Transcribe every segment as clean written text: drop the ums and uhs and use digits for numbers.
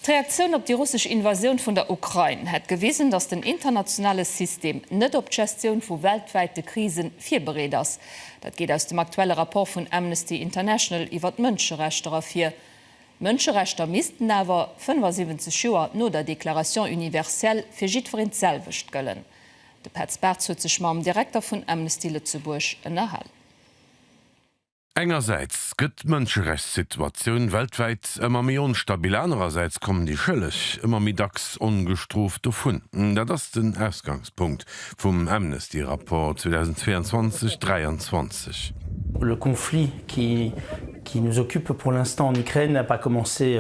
Die Reaktion auf die russische Invasion von der Ukraine hat gewiesen, dass das internationale System nicht auf die Gestion von weltweiten Krisen vorbereitet ist. Das geht aus dem aktuellen Rapport von Amnesty International über die Menschenrechte hervor. Menschenrechte müssten aber 75 Jahre nach der Deklaration universell für jeden selbst gelten. Der Pat Sperz hat sich mit dem Direktor von Amnesty Lützeburg unterhalten. Engerseits gëtt Mënscherechtssituatioun weltweit ëmmer méi onstabil, andererseits kommen die schëllech ëmmer mi dacks ongestruft vun. Dat ass den Ausgangspunkt vum Amnesty-Rapport 2022-23. Le conflit qui nous occupe pour l'instant en Ukraine n'a pas commencé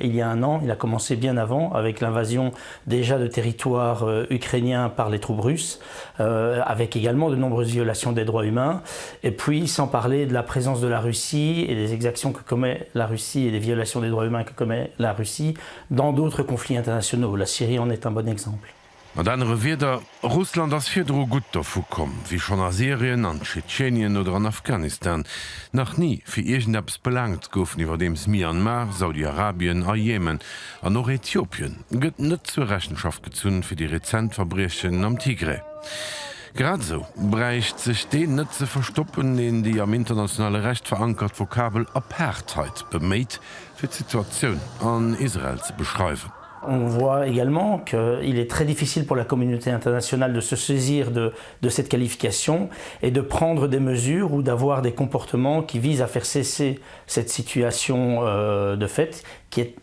il y a un an, il a commencé bien avant avec l'invasion déjà de territoires ukrainiens par les troupes russes, avec également de nombreuses violations des droits humains, et puis sans parler de la présence de la Russie et des exactions que commet la Russie et des violations des droits humains que commet la Russie dans d'autres conflits internationaux. La Syrie en est un bon exemple. Und andere wieder Russland as firdro gut davon, wie schon an Syrien, an Tschetschenien oder an Afghanistan. Nach nie fir irgendetwas belangt goufen iwwer dems Myanmar, Saudi-Arabien, a Jemen, an noch Äthiopien gëtt net zur Rechenschaft gezunn fir die Rezentverbrechen am Tigre. Grad so breicht sich den net ze verstoppen, den die am internationale Recht verankert Vokabel Apartheid bemméit, fir die Situation an Israel zu beschreiben. On voit également qu'il est très difficile pour la communauté internationale de se saisir de cette qualification et de prendre des mesures ou d'avoir des comportements qui visent à faire cesser cette situation de fait qui est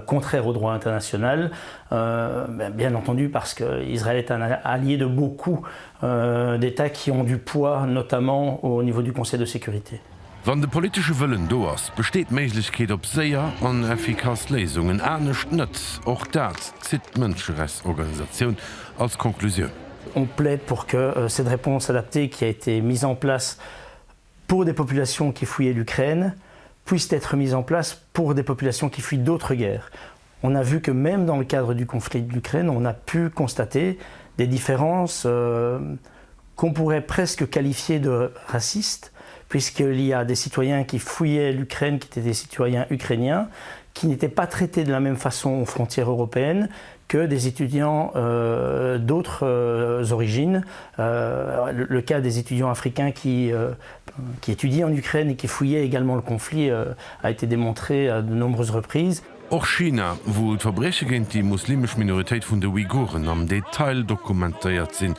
contraire au droit international, bien entendu parce qu'Israël est un allié de beaucoup d'États qui ont du poids, notamment au niveau du Conseil de sécurité. Wann de politische Wëllen do ass, besteet Méiglechkeet op Säier an effikaz Lesungen ernstnecht net, och dat zit Mënscherechtsorganisationun als Konklusion. On plaide pour que cette réponse adaptée qui a été mise en place pour des populations qui fouillaient l'Ukraine puisse être mise en place pour des populations qui fuient d'autres guerres. On a vu que même dans le cadre du conflit de l'Ukraine, on a pu constater des différences qu'on pourrait presque qualifier de racistes, puisqu'il y a des citoyens qui fouillaient l'Ukraine, qui étaient des citoyens ukrainiens, qui n'étaient pas traités de la même façon aux frontières européennes que des étudiants d'autres origines. Le cas des étudiants africains qui étudient en Ukraine et qui fouillaient également le conflit a été démontré à de nombreuses reprises. Auch China, wo d'Verbreche géint die muslimisch Minoritéit vun de Uiguren am Detail dokumentéiert sinn,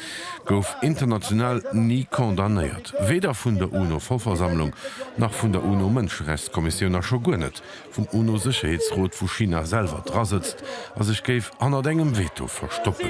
gouf international nie kondamnéiert. Weder vun der UNO-Vollversammlung nach vun der UNO-Mënscherechtskommission nach Schogunnet, vum UNO-Sicherheitsrot vu China selber drasitzt, as ich géif an engem Veto verstoppen.